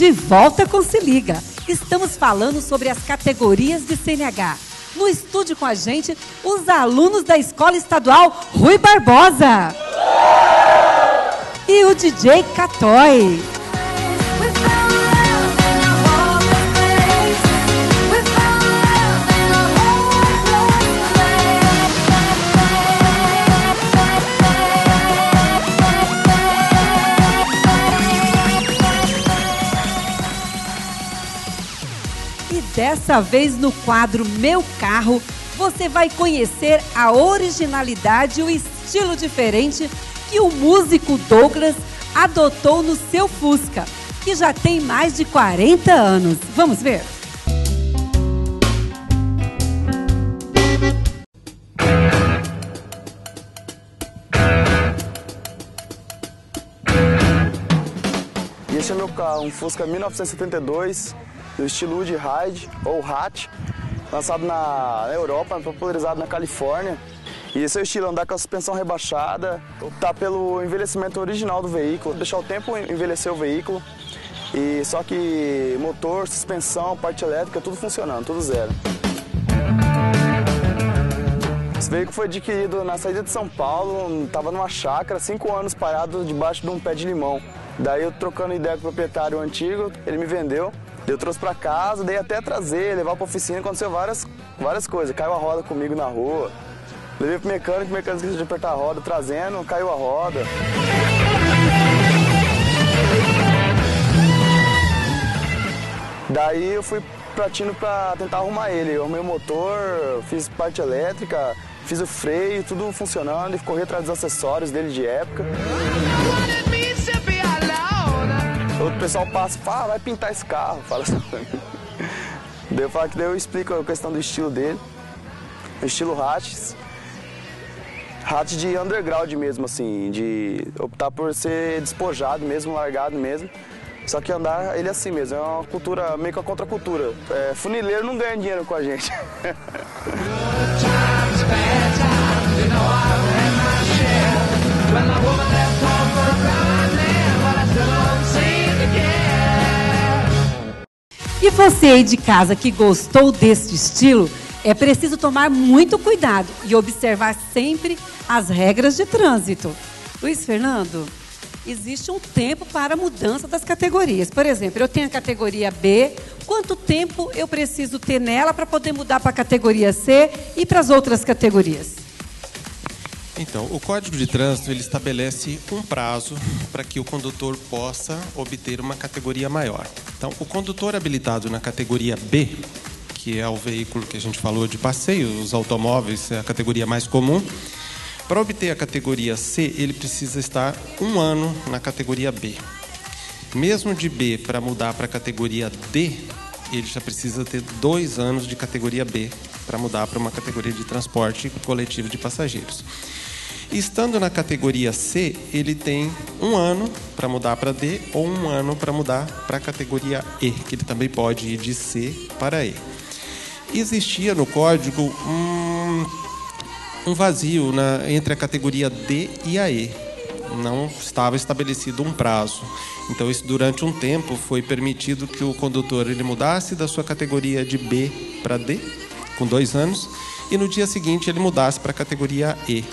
De volta com Se Liga. Estamos falando sobre as categorias de CNH. No estúdio com a gente, os alunos da Escola Estadual Rui Barbosa. E o DJ Catoy. Dessa vez no quadro Meu Carro, você vai conhecer a originalidade e o estilo diferente que o músico Douglas adotou no seu Fusca, que já tem mais de 40 anos. Vamos ver? Esse é meu carro, um Fusca 1972. Do estilo Wood Ride ou Hatch, lançado na Europa, popularizado na Califórnia. E esse é o estilo, andar com a suspensão rebaixada, optar pelo envelhecimento original do veículo, deixar o tempo envelhecer o veículo. E só que motor, suspensão, parte elétrica, tudo funcionando, tudo zero. Esse veículo foi adquirido na saída de São Paulo, estava numa chácara, 5 anos parado debaixo de um pé de limão. Daí eu trocando ideia com o proprietário antigo, ele me vendeu. Eu trouxe pra casa, dei até trazer, levar pra oficina, aconteceu várias coisas. Caiu a roda comigo na rua. Levei pro mecânico, o mecânico esqueceu de apertar a roda, trazendo, caiu a roda. Daí eu fui pra Tino pra tentar arrumar ele. Eu arrumei o motor, fiz parte elétrica, fiz o freio, tudo funcionando, e corri atrás dos acessórios dele de época. O pessoal passa e fala, vai pintar esse carro, fala assim. Daí eu explico a questão do estilo dele, o estilo Hatch de underground mesmo, assim, de optar por ser despojado mesmo, largado mesmo. Só que andar ele assim mesmo, é uma cultura, meio que uma contracultura. Funileiro não ganha dinheiro com a gente. E você aí de casa que gostou deste estilo, é preciso tomar muito cuidado e observar sempre as regras de trânsito. Luiz Fernando, existe um tempo para a mudança das categorias. Por exemplo, eu tenho a categoria B, quanto tempo eu preciso ter nela para poder mudar para a categoria C e para as outras categorias? Então, o Código de Trânsito ele estabelece um prazo para que o condutor possa obter uma categoria maior. Então, o condutor habilitado na categoria B, que é o veículo que a gente falou de passeio, os automóveis é a categoria mais comum, para obter a categoria C, ele precisa estar 1 ano na categoria B. Mesmo de B para mudar para a categoria D, ele já precisa ter 2 anos de categoria B para mudar para uma categoria de transporte coletivo de passageiros. Estando na categoria C, ele tem 1 ano para mudar para D ou 1 ano para mudar para a categoria E, que ele também pode ir de C para E. Existia no código um vazio entre a categoria D e a E. Não estava estabelecido um prazo. Então, isso durante um tempo foi permitido que o condutor ele mudasse da sua categoria de B para D, com 2 anos, e no dia seguinte ele mudasse para a categoria E.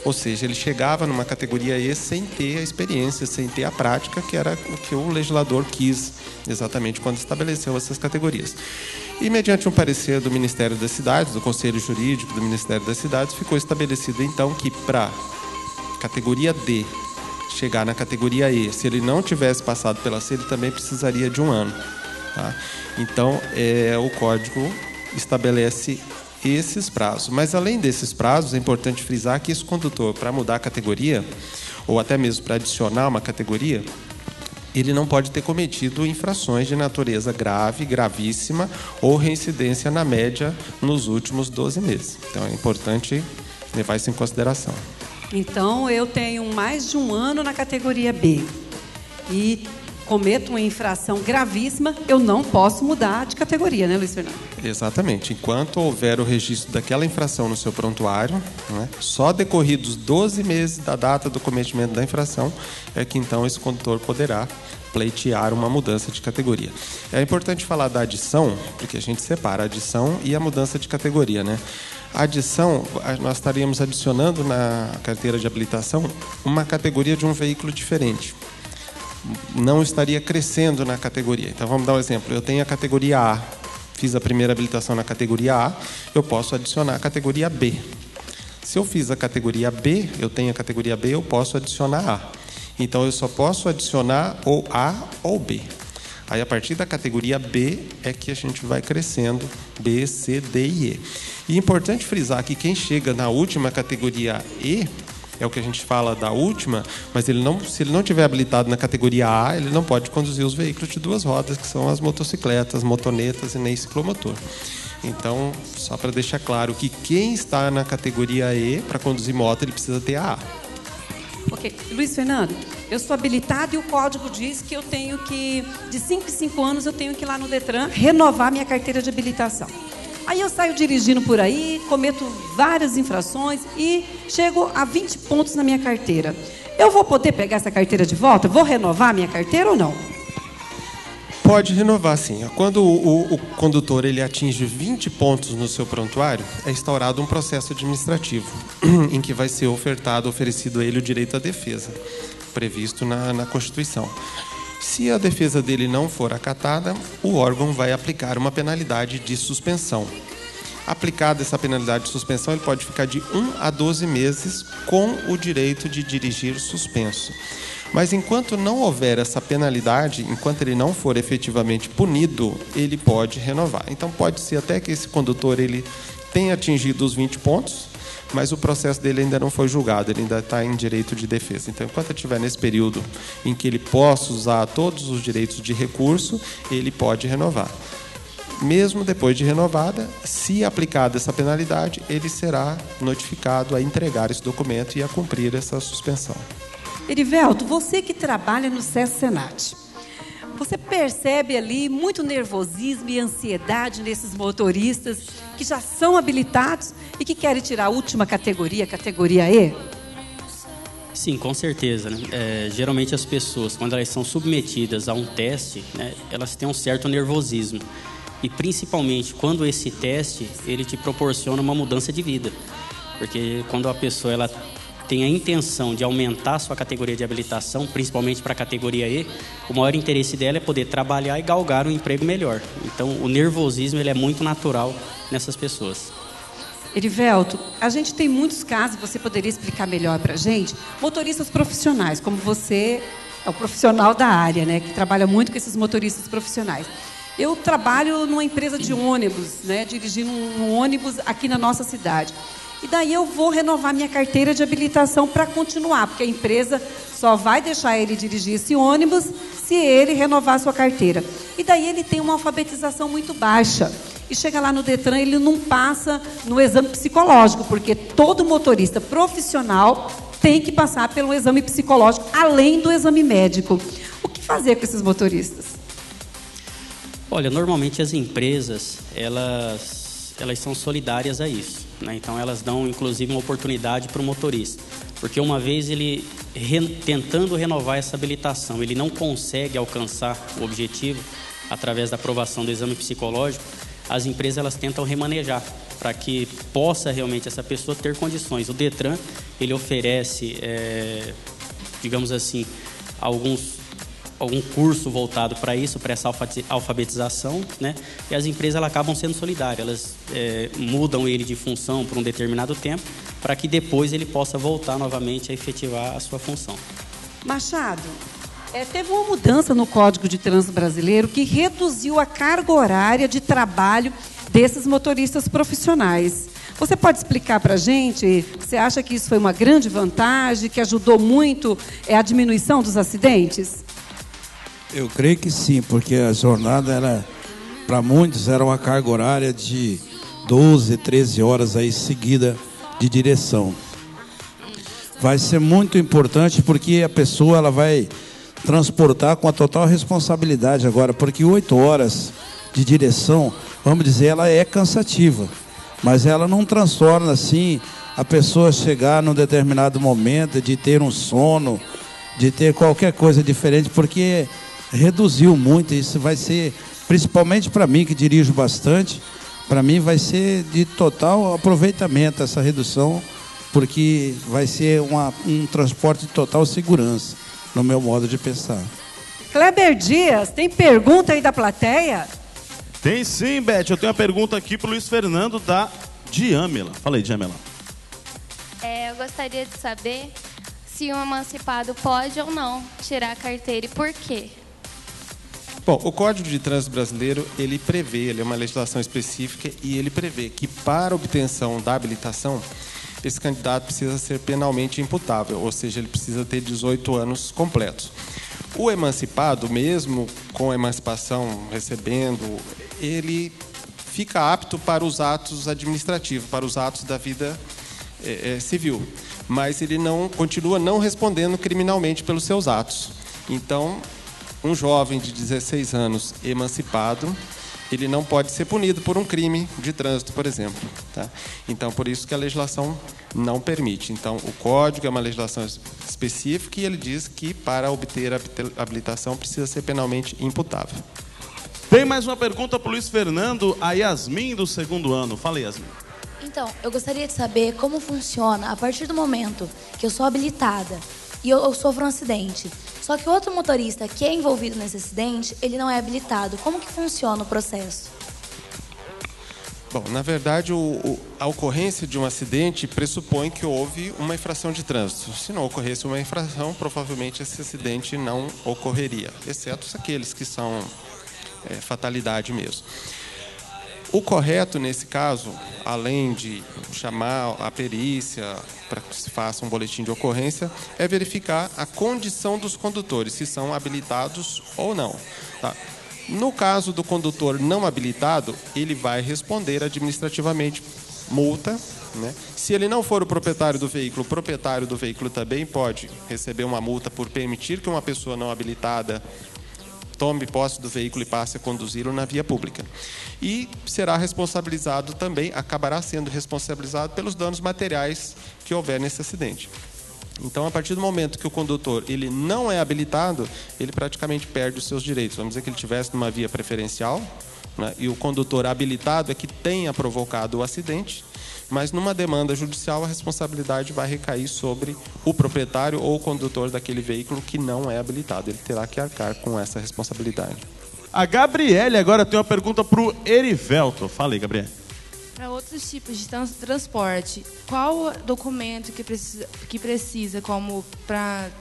Ou seja, ele chegava numa categoria E sem ter a experiência, sem ter a prática, que era o que o legislador quis exatamente quando estabeleceu essas categorias. E, mediante um parecer do Ministério das Cidades, do Conselho Jurídico do Ministério das Cidades, ficou estabelecido, então, que para categoria D chegar na categoria E, se ele não tivesse passado pela C, ele também precisaria de 1 ano. Tá? Então, o Código estabelece esses prazos. Mas, além desses prazos, é importante frisar que esse condutor, para mudar a categoria, ou até mesmo para adicionar uma categoria, ele não pode ter cometido infrações de natureza grave, gravíssima ou reincidência na média nos últimos 12 meses. Então, é importante levar isso em consideração. Então, eu tenho mais de 1 ano na categoria B. E cometo uma infração gravíssima, eu não posso mudar de categoria, né, Luiz Fernando? Exatamente. Enquanto houver o registro daquela infração no seu prontuário, né, só decorridos 12 meses da data do cometimento da infração, é que então esse condutor poderá pleitear uma mudança de categoria. É importante falar da adição, porque a gente separa a adição e a mudança de categoria, né? A adição, nós estaríamos adicionando na carteira de habilitação uma categoria de um veículo diferente. Não estaria crescendo na categoria. Então, vamos dar um exemplo. Eu tenho a categoria A, fiz a primeira habilitação na categoria A, eu posso adicionar a categoria B. Se eu fiz a categoria B, eu tenho a categoria B, eu posso adicionar A. Então, eu só posso adicionar ou A ou B. Aí, a partir da categoria B, é que a gente vai crescendo B, C, D e E. E é importante frisar que quem chega na última categoria E, é o que a gente fala da última, mas se ele não tiver habilitado na categoria A, ele não pode conduzir os veículos de duas rodas, que são as motocicletas, motonetas e nem ciclomotor. Então, só para deixar claro que quem está na categoria E, para conduzir moto, ele precisa ter a A. Ok. Luiz Fernando, eu sou habilitado e o código diz que eu tenho que, de 5 em 5 anos, eu tenho que ir lá no Detran renovar minha carteira de habilitação. Aí eu saio dirigindo por aí, cometo várias infrações e chego a 20 pontos na minha carteira. Eu vou poder pegar essa carteira de volta? Vou renovar minha carteira ou não? Pode renovar, sim. Quando o condutor ele atinge 20 pontos no seu prontuário, é instaurado um processo administrativo em que vai ser oferecido a ele o direito à defesa, previsto na Constituição. Se a defesa dele não for acatada, o órgão vai aplicar uma penalidade de suspensão. Aplicada essa penalidade de suspensão, ele pode ficar de 1 a 12 meses com o direito de dirigir suspenso. Mas enquanto não houver essa penalidade, enquanto ele não for efetivamente punido, ele pode renovar. Então pode ser até que esse condutor ele tenha atingido os 20 pontos, mas o processo dele ainda não foi julgado, ele ainda está em direito de defesa. Então, enquanto estiver nesse período em que ele possa usar todos os direitos de recurso, ele pode renovar. Mesmo depois de renovada, se aplicada essa penalidade, ele será notificado a entregar esse documento e a cumprir essa suspensão. Erivelto, você que trabalha no SESC-Senat, você percebe ali muito nervosismo e ansiedade nesses motoristas que já são habilitados e que querem tirar a última categoria, categoria E? Sim, com certeza, né? Geralmente as pessoas, quando elas são submetidas a um teste, né, elas têm um certo nervosismo. E principalmente quando esse teste ele te proporciona uma mudança de vida. Porque quando a pessoa ela tem a intenção de aumentar a sua categoria de habilitação, principalmente para a categoria E, o maior interesse dela é poder trabalhar e galgar um emprego melhor. Então, o nervosismo ele é muito natural nessas pessoas. Erivelto, a gente tem muitos casos, você poderia explicar melhor para a gente, motoristas profissionais, como você é o profissional da área, né, que trabalha muito com esses motoristas profissionais. Eu trabalho numa empresa de ônibus, né, dirigindo um ônibus aqui na nossa cidade. E daí eu vou renovar minha carteira de habilitação para continuar, porque a empresa só vai deixar ele dirigir esse ônibus se ele renovar a sua carteira. E daí ele tem uma alfabetização muito baixa. E chega lá no Detran, ele não passa no exame psicológico, porque todo motorista profissional tem que passar pelo exame psicológico, além do exame médico. O que fazer com esses motoristas? Olha, normalmente as empresas, elas são solidárias a isso. Né? Então, elas dão, inclusive, uma oportunidade para o motorista. Porque uma vez ele, tentando renovar essa habilitação, ele não consegue alcançar o objetivo através da aprovação do exame psicológico, as empresas elas tentam remanejar para que possa realmente essa pessoa ter condições. O Detran, ele oferece, digamos assim, algum curso voltado para isso, para essa alfabetização, né? E as empresas elas acabam sendo solidárias, elas mudam ele de função por um determinado tempo, para que depois ele possa voltar novamente a efetivar a sua função. Machado, teve uma mudança no Código de Trânsito Brasileiro que reduziu a carga horária de trabalho desses motoristas profissionais. Você pode explicar para a gente, você acha que isso foi uma grande vantagem, que ajudou muito a diminuição dos acidentes? Eu creio que sim, porque a jornada, para muitos, era uma carga horária de 12, 13 horas aí seguida de direção. Vai ser muito importante porque a pessoa ela vai transportar com a total responsabilidade agora, porque 8 horas de direção, vamos dizer, ela é cansativa, mas ela não transtorna assim a pessoa chegar num determinado momento de ter um sono, de ter qualquer coisa diferente, porque reduziu muito. Isso vai ser, principalmente para mim que dirijo bastante, para mim vai ser de total aproveitamento essa redução, porque vai ser um transporte de total segurança, no meu modo de pensar. Kleber Dias, tem pergunta aí da plateia? Tem sim, Beth. Eu tenho uma pergunta aqui para o Luiz Fernando da Djamila. Fala aí, Djamila. Eu gostaria de saber se um emancipado pode ou não tirar a carteira e por quê. Bom, o Código de Trânsito Brasileiro, ele é uma legislação específica e ele prevê que para obtenção da habilitação, esse candidato precisa ser penalmente imputável, ou seja, ele precisa ter 18 anos completos. O emancipado, mesmo com a emancipação recebendo, ele fica apto para os atos administrativos, para os atos da vida civil, mas ele continua não respondendo criminalmente pelos seus atos. Então, um jovem de 16 anos emancipado, ele não pode ser punido por um crime de trânsito, por exemplo. Tá? Então, por isso que a legislação não permite. Então, o Código é uma legislação específica e ele diz que para obter a habilitação precisa ser penalmente imputável. Tem mais uma pergunta para o Luiz Fernando, a Yasmin do 2º ano. Fala aí, Yasmin. Então, eu gostaria de saber como funciona a partir do momento que eu sou habilitada e eu sofro um acidente. Só que o outro motorista que é envolvido nesse acidente, ele não é habilitado. Como que funciona o processo? Bom, na verdade, a ocorrência de um acidente pressupõe que houve uma infração de trânsito. Se não ocorresse uma infração, provavelmente esse acidente não ocorreria, exceto aqueles que são fatalidade mesmo. O correto, nesse caso, além de chamar a perícia para que se faça um boletim de ocorrência, é verificar a condição dos condutores, se são habilitados ou não. Tá? No caso do condutor não habilitado, ele vai responder administrativamente multa. Né? Se ele não for o proprietário do veículo também pode receber uma multa por permitir que uma pessoa não habilitada tome posse do veículo e passe a conduzi-lo na via pública. E será responsabilizado também, acabará sendo responsabilizado pelos danos materiais que houver nesse acidente. Então, a partir do momento que o condutor ele não é habilitado, ele praticamente perde os seus direitos. Vamos dizer que ele estivesse numa via preferencial, né, e o condutor habilitado é que tenha provocado o acidente, mas numa demanda judicial a responsabilidade vai recair sobre o proprietário ou o condutor daquele veículo que não é habilitado. Ele terá que arcar com essa responsabilidade. A Gabriele agora tem uma pergunta para o Erivelto. Fala aí, Gabriele. Para outros tipos de transporte, qual documento que precisa como para,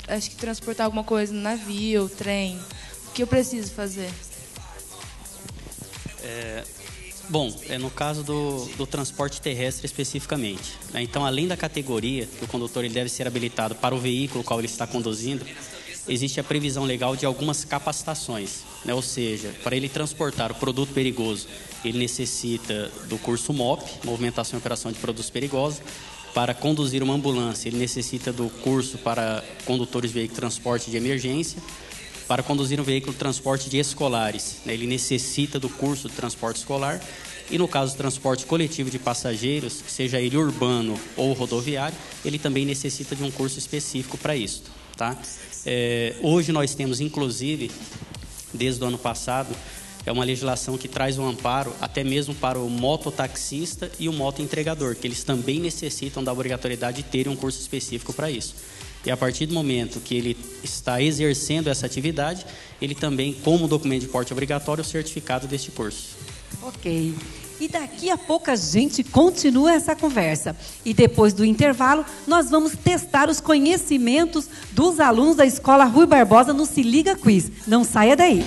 acho que transportar alguma coisa no navio, trem? O que eu preciso fazer? Bom, no caso do transporte terrestre especificamente, né? Então, além da categoria que o condutor ele deve ser habilitado para o veículo qual ele está conduzindo, existe a previsão legal de algumas capacitações, né? Ou seja, para ele transportar o produto perigoso, ele necessita do curso MOP, Movimentação e Operação de Produtos Perigosos. Para conduzir uma ambulância, ele necessita do curso para condutores de veículo de transporte de emergência. Para conduzir um veículo de transporte de escolares, né, ele necessita do curso de transporte escolar. E no caso do transporte coletivo de passageiros, seja ele urbano ou rodoviário, ele também necessita de um curso específico para isso. Tá? Hoje nós temos, inclusive, desde o ano passado, uma legislação que traz um amparo até mesmo para o mototaxista e o motoentregador, que eles também necessitam da obrigatoriedade de terem um curso específico para isso. E a partir do momento que ele está exercendo essa atividade, ele também, como documento de porte obrigatório, o certificado deste curso. Ok. E daqui a pouco a gente continua essa conversa. E depois do intervalo, nós vamos testar os conhecimentos dos alunos da Escola Rui Barbosa no Se Liga Quiz. Não saia daí.